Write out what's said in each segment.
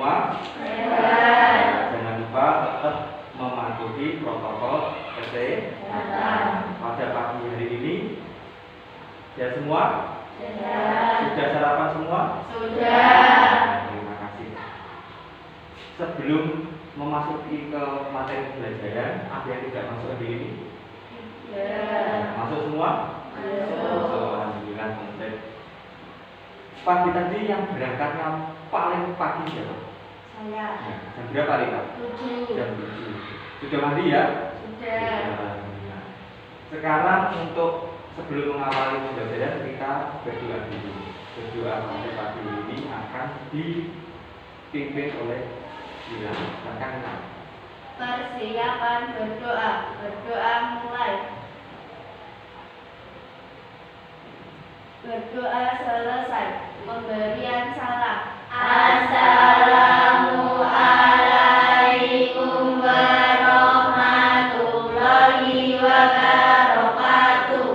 semua? Sehat. Jangan lupa tetap mematuhi protokol kesehatan. Pada pagi hari ini, ya semua? Sudah sarapan semua? Sudah. Terima kasih. Sebelum memasuki ke materi pembelajaran, ada yang tidak masuk hari ini? Masuk semua? Alhamdulillah komplit. Pagi tadi yang berangkatnya paling pagi siapa? Saya. Jam berapa Rika? 7. Jam 7. Sudah mandi ya? Sudah. Sekarang untuk sebelum mengawali pembelajaran kita berdoa dulu. Berdoa pada pagi ini akan dipimpin oleh Bila. Silakan. Persiapan berdoa. Berdoa mulai. Berdoa selesai. Pemberian salam. Assalamualaikum warahmatullahi wabarakatuh.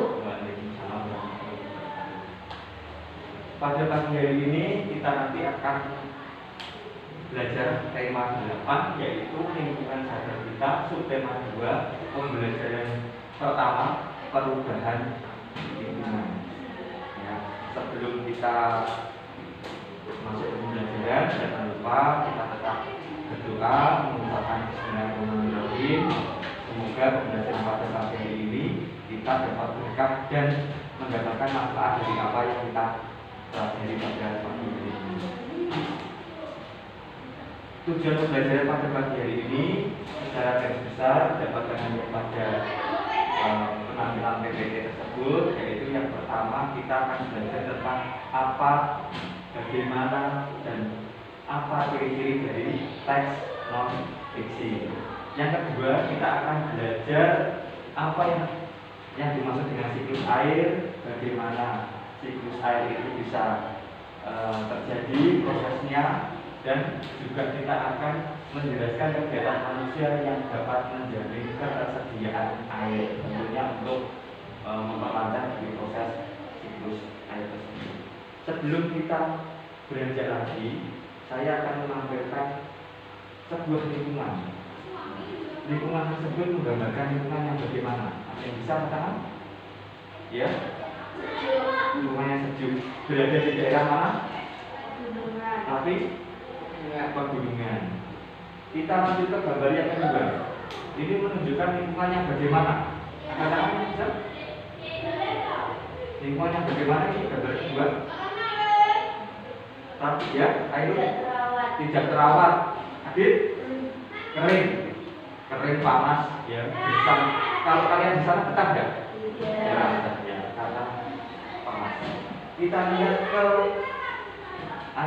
Pada pagi hari ini kita nanti akan belajar tema 8, yaitu lingkungan sadar kita, subtema 2, pembelajaran pertama, perubahan lingkungan. Ya, sebelum kita masuk ke pembelajaran, jangan lupa kita tetap berdoa, mengucapkan bismillahirrahmanirrahim. Semoga pembelajaran pada pagi hari ini kita dapat berkah dan mendapatkan manfaat dari apa yang kita pelajari pada pagi hari ini. Tujuan pembelajaran pada pagi hari ini secara garis besar dapat terangkum pada penampilan PPT tersebut, yaitu yang pertama kita akan belajar tentang apa, bagaimana, dan apa ciri-ciri dari teks non fiksi. Yang kedua kita akan belajar apa yang dimaksud dengan siklus air, bagaimana siklus air itu bisa terjadi prosesnya, dan juga kita akan menjelaskan kegiatan manusia yang dapat menjamin ketersediaan air, tentunya untuk memperlancar di proses siklus air tersebut. Sebelum kita beranjak lagi, saya akan menampilkan sebuah lingkungan. Lingkungan tersebut menggambarkan lingkungan yang bagaimana? Ada yang bisa katakan? Ya? Lingkungan yang sejuk. Berada di daerah mana? Pegunungan. Tapi pegunungan. Kita lanjut ke gambar yang kedua. Ini menunjukkan lingkungan yang bagaimana? Katakan bisa? Lingkungan yang bagaimana ini gambar kedua? Tapi ya, air tidak terawat. Adit? Kering panas, ya. Bisa. Kalau kalian di sana betah nggak? Ya, ya, karena panas. Kita lihat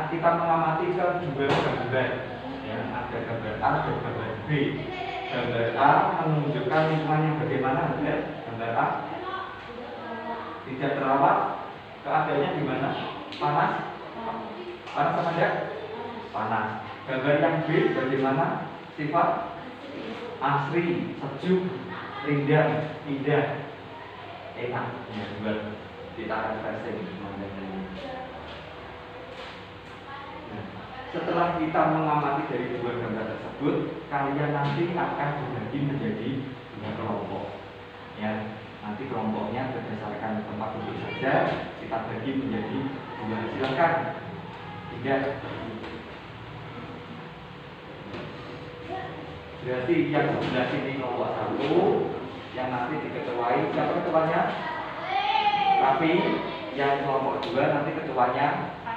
kita mengamati ke dua gambar, ya, ada gambar A dan gambar B. Gambar A menunjukkan lingkungan yang bagaimana, ya? Gambar A tidak terawat, keadaannya gimana? Panas sama enggak? Panas. Gambar yang B bagaimana? Sifat asri, sejuk, indah, enak, ya, buat kita refreshing. Setelah kita mengamati dari dua gambar tersebut, kalian nanti akan dibagi menjadi dua kelompok. Ya, nanti kelompoknya berdasarkan tempat duduk saja kita bagi menjadi dua. Silakan. 3. Berarti yang sebelah sini kelompok 1, yang nanti diketuai siapa ketuanya? Tapi yang kelompok 2 nanti ketuanya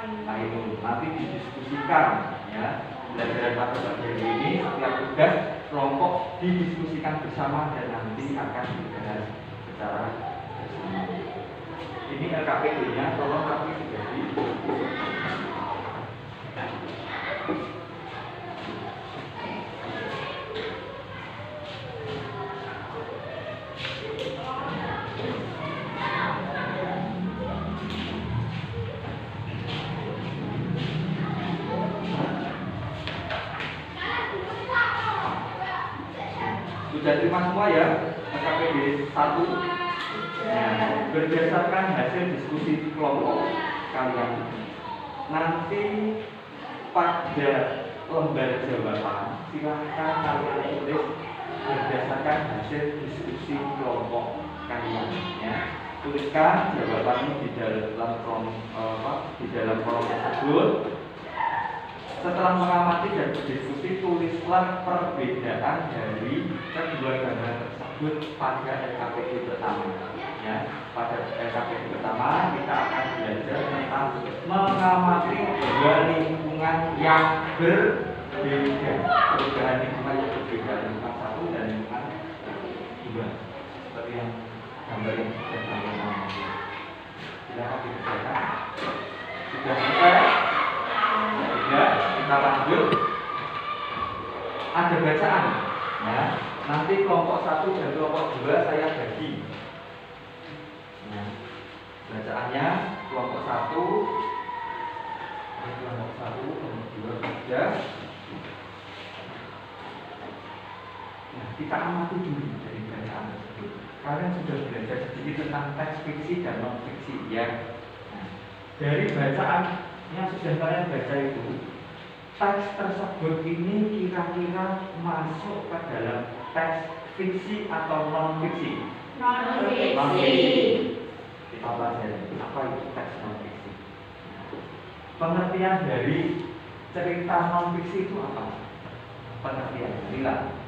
Ainul. Nanti didiskusikan, ya. Pembelajaran pada pagi hari ini setiap tugas kelompok didiskusikan bersama dan nanti akan dibahas secara bersama. Ini LKPD-nya, tolong kami jadi. Sudah terima semua ya KPD 1. Nah, berdasarkan hasil diskusi kelompok kalian nanti pada lembar jawaban silahkan kalian tulis berdasarkan hasil diskusi kelompok kalian ya. Tuliskan jawabannya di dalam kolom tersebut. Setelah mengamati dan berdiskusi, tulislah perbedaan dari kedua gambar tersebut pada LKPD pertama. Ya, pada LKPD pertama kita akan belajar tentang mengamati dua lingkungan yang berbeda. Perubahan lingkungan yang berbeda, lingkungan satu dan lingkungan dua. Seperti yang gambar yang sudah kami amati. Silakan dikerjakan. Sudah selesai? Sudah. Kita lanjut. Ada bacaan. Ya. Nanti kelompok 1 dan kelompok 2 saya bagi. Nah, bacaannya kelompok 1, kelompok 2 saja. Nah, kita amati dulu dari bacaan tersebut. Kalian sudah belajar sedikit tentang teks fiksi dan non fiksi ya. Nah, dari bacaan yang sudah kalian baca itu, teks tersebut ini kira-kira masuk ke dalam teks fiksi atau non fiksi? Non Non fiksi. fiksi. Kita pelajari apa itu teks non fiksi. Pengertian dari cerita non fiksi itu apa? Pengertian, Lila.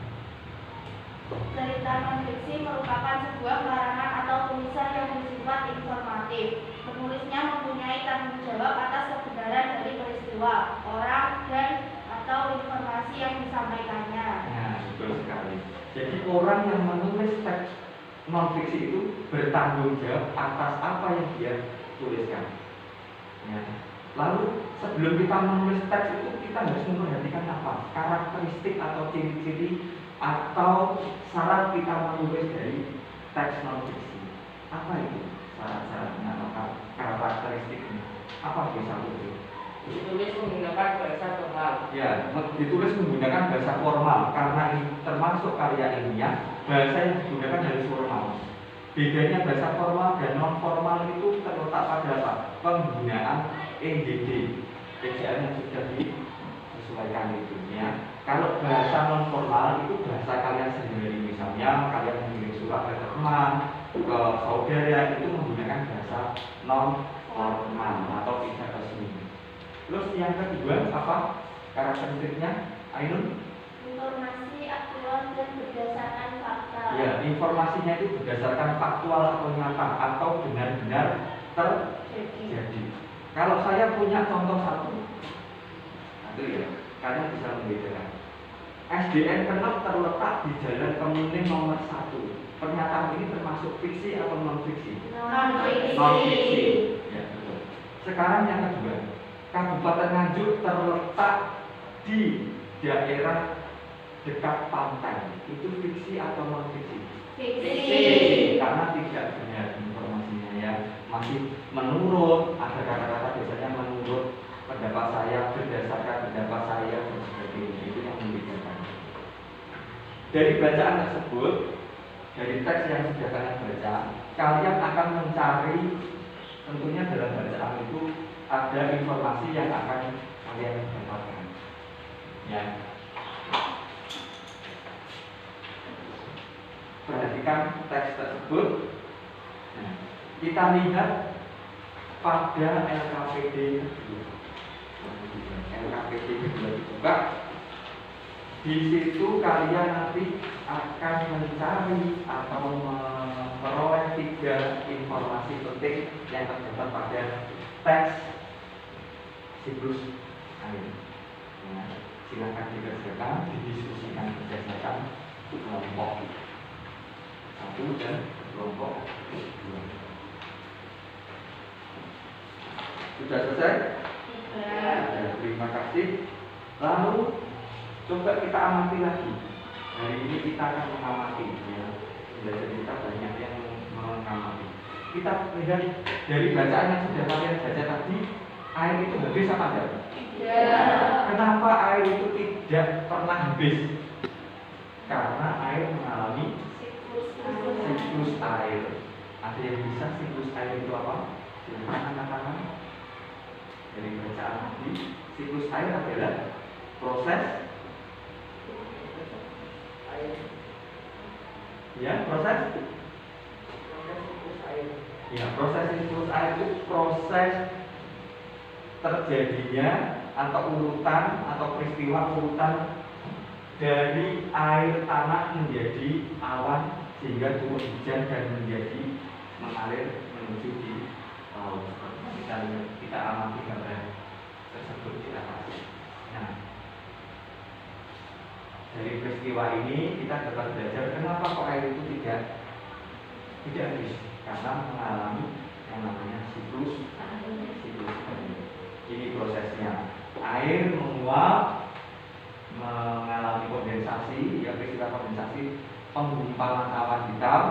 Cerita non-fiksi merupakan sebuah karangan atau tulisan yang bersifat informatif. Penulisnya mempunyai tanggung jawab atas kebenaran dari peristiwa, orang, dan atau informasi yang disampaikannya. Nah, betul sekali. Jadi orang yang menulis teks non-fiksi itu bertanggung jawab atas apa yang dia tuliskan. Ya. Lalu sebelum kita menulis teks itu kita harus memperhatikan apa? Karakteristik atau ciri-ciri atau syarat kita menulis dari teks non-fiksi. Apa itu syarat-syaratnya atau karakteristiknya? Apa bisa itu? Ditulis menggunakan bahasa formal. Ya, ditulis menggunakan bahasa formal karena ini termasuk karya ilmiah. Bahasa yang digunakan harus formal. Bedanya bahasa formal dan non formal itu terletak pada apa? Penggunaan EGD, ejaan yang sudah disesuaikan itu ya. Kalau bahasa non formal itu bahasa kalian sendiri, misalnya kalian mengirim surat ke teman, ke saudara, itu menggunakan bahasa non formal atau tidak resmi. Terus yang kedua apa karakteristiknya? Ainun? Informasi aktual dan berdasarkan fakta. Ya, informasinya itu berdasarkan faktual atau nyata atau benar-benar terjadi. Kalau saya punya contoh satu, itu ya, kalian bisa membedakan. SDN Kenep terletak di Jalan Kemuning nomor 1. Pernyataan ini termasuk fiksi atau non fiksi? Non-fiksi. Non fiksi. Ya, betul. Sekarang yang kedua, Kabupaten Nganjuk terletak di daerah dekat pantai. Itu fiksi atau non fiksi? Fiksi. Karena tidak benar informasinya ya, masih menurut, ada kata-kata biasanya menurut pendapat saya, berdasarkan pendapat saya dan sebagainya. Itu yang membedakan. Dari bacaan tersebut, dari teks yang sudah kalian baca, kalian akan mencari, tentunya dalam bacaan itu ada informasi yang akan kalian dapatkan ya. Perhatikan teks tersebut. Nah, kita lihat pada LKPD kedua. LKPD kedua dibuka. Di situ kalian nanti akan mencari atau memperoleh 3 informasi penting yang terdapat pada teks siklus air. Nah, silakan dikerjakan, didiskusikan berdasarkan kelompok 1 dan kelompok 2. Sudah selesai? Ya, terima kasih. Lalu coba kita amati lagi. Hari ini kita akan mengamati ya. Belajar kita banyak yang mengamati. Kita lihat dari bacaan yang sudah kalian baca tadi, air itu habis apa tidak? Tidak. Kenapa air itu tidak pernah habis? Karena air mengalami siklus air. Ada yang bisa siklus air itu apa? Silakan angkat tangan. Dari bacaan tadi, siklus air adalah proses proses air. ya proses Siklus air. ya proses siklus air itu proses terjadinya atau urutan atau peristiwa urutan dari air tanah menjadi awan sehingga turun hujan dan menjadi mengalir menuju di laut. Kita amati gambar tersebut di atas. Nah, dari peristiwa ini kita dapat belajar kenapa kok air itu tidak habis, karena mengalami yang namanya siklus. Ini prosesnya. Air menguap, mengalami kondensasi, ya peristiwa kondensasi, penggumpalan awan hitam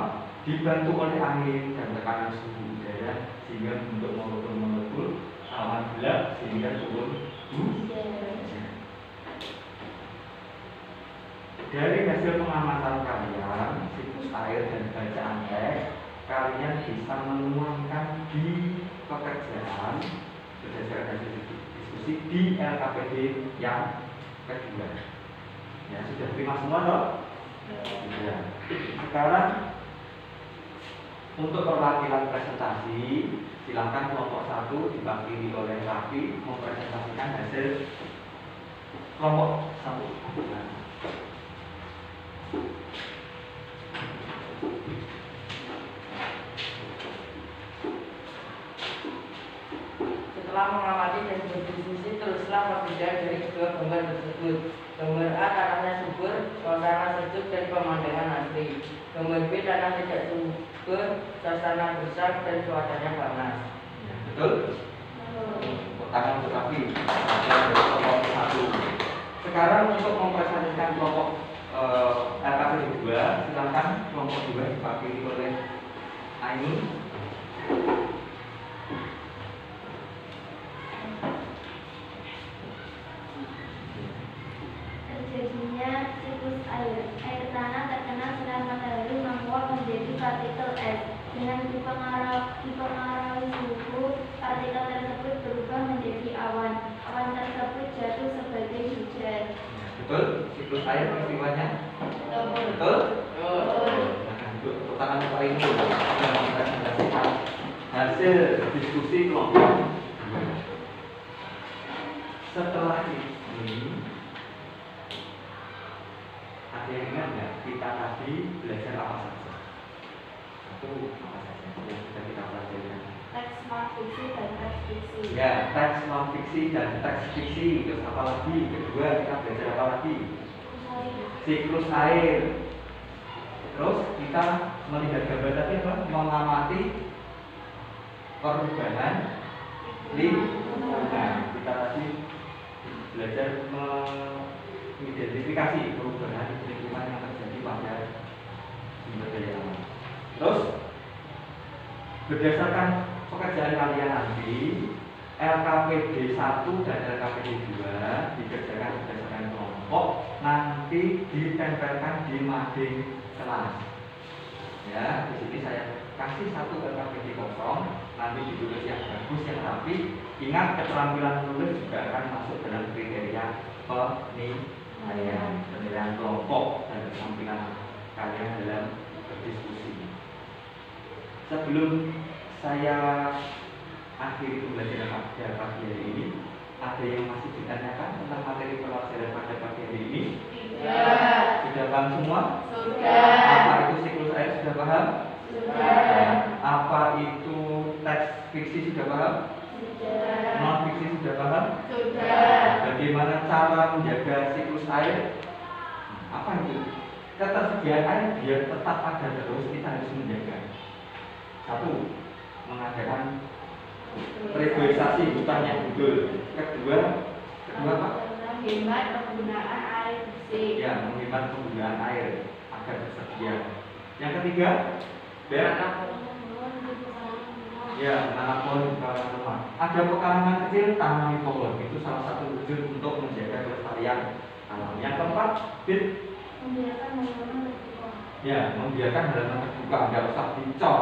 dibantu oleh angin dan tekanan suhu udara sehingga membentuk molekul-molekul awan gelap sehingga turun hujan. Dari hasil pengamatan kalian, siklus air dan bacaan teks, kalian bisa menuangkan di pekerjaan berdasarkan hasil diskusi di LKPD yang kedua. Ya, sudah terima semua dong? Ya. Sekarang untuk perwakilan presentasi, silakan kelompok 1 diwakili oleh Raffi mempresentasikan hasil kelompok 1. Setelah mengamati dan berdiskusi, teruslah perbedaan dari kedua gambar tersebut. Gambar A tanahnya subur, suasana sejuk dan pemandangan asri. Gambar B tanah tidak subur, suasana gersang dan cuacanya panas. Ya, betul? Tangan untuk Raffi. Kelompok 1. Sekarang untuk mempresentasikan kelompok LKPD 2, silakan kelompok 2 diwakili oleh Ainun. Terjadinya siklus air. Air tanah terkena sinar matahari menguap menjadi partikel es. Dengan dipengaruhi suhu, partikel tersebut berubah menjadi awan. Awan tersebut jatuh sebagai hujan. Betul? Siklus air peristiwanya? Betul? Tangan untuk Ainun yang mempresentasikan hasil diskusi kelompok 2. Setelah ini ada yang ingat nggak kita tadi belajar apa saja? Satu apa saja yang sudah kita pelajari? Teks non fiksi dan teks fiksi. Ya, teks non fiksi dan teks fiksi. Terus apa lagi? Kedua kita belajar apa lagi? Siklus air. Terus kita melihat gambar tadi apa? Mengamati perubahan lingkungan. Kita tadi belajar mengidentifikasi perubahan lingkungan yang terjadi pada sumber daya alam. Terus berdasarkan pekerjaan kalian nanti, LKPD 1 dan LKPD 2 dikerjakan berdasarkan kelompok, nanti ditempelkan di mading kelas. Ya, di sini saya kasih satu LKPD kosong, nanti ditulis yang bagus, yang rapi. Ingat, keterampilan menulis juga akan masuk dalam kriteria penilaian kelompok dan keterampilan kalian dalam berdiskusi. Sebelum saya akhiri pembelajaran pada pagi hari ini, ada yang masih ditanyakan tentang materi pelajaran pada pagi hari ini? Tidak. Sudah paham semua? Sudah. Apa itu siklus air sudah paham? Sudah. Apa itu teks fiksi sudah paham? Sudah. Non fiksi sudah paham? Sudah. Bagaimana cara menjaga siklus air? Apa itu? Ketersediaan air biar tetap ada terus, kita harus menjaga. Satu, mengadakan reboisasi hutan yang betul. Kedua apa? Menghemat penggunaan air bersih. Ya, menghemat penggunaan air agar tersedia. Yang ketiga, ya, menanam pohon di kawasan rumah. Ada pekarangan kecil, tanami pohon. Itu salah satu wujud untuk menjaga kelestarian alam. Yang keempat, Membiarkan halaman terbuka. ya, membiarkan halaman terbuka, nggak usah dicor.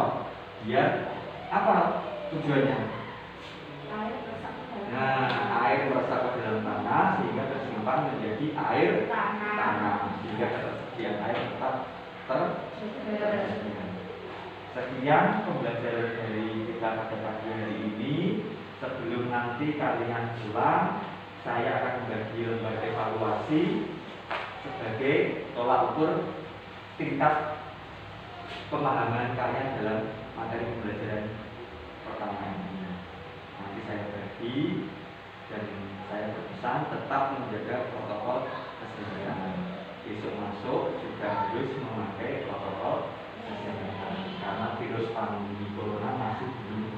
Biar apa tujuannya? Air tersak ke dalam Nah, air meresap ke dalam tanah sehingga tersimpan menjadi air tanah, sehingga ketersediaan air tetap tersedia. Sekian pembelajaran dari kita pada pagi hari ini. Sebelum nanti kalian pulang, saya akan membagi lembar evaluasi sebagai tolak ukur tingkat pemahaman kalian dalam materi pembelajaran pertama ini. Nanti saya bagi dan saya berpesan tetap menjaga protokol kesehatan. Besok masuk juga harus memakai protokol kesehatan karena virus pandemi corona masih belum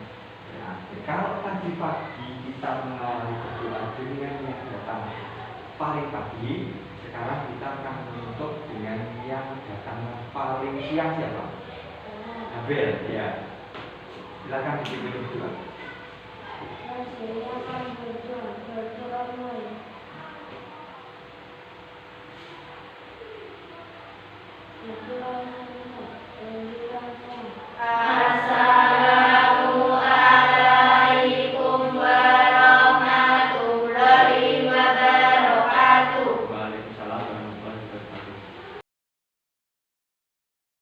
berakhir. Kalau pagi-pagi kita mengawali berdoa dengan yang datang paling pagi, sekarang kita akan menutup dengan yang datang paling siang. Siapa? Abel, ya. Silakan dipimpin berdoa.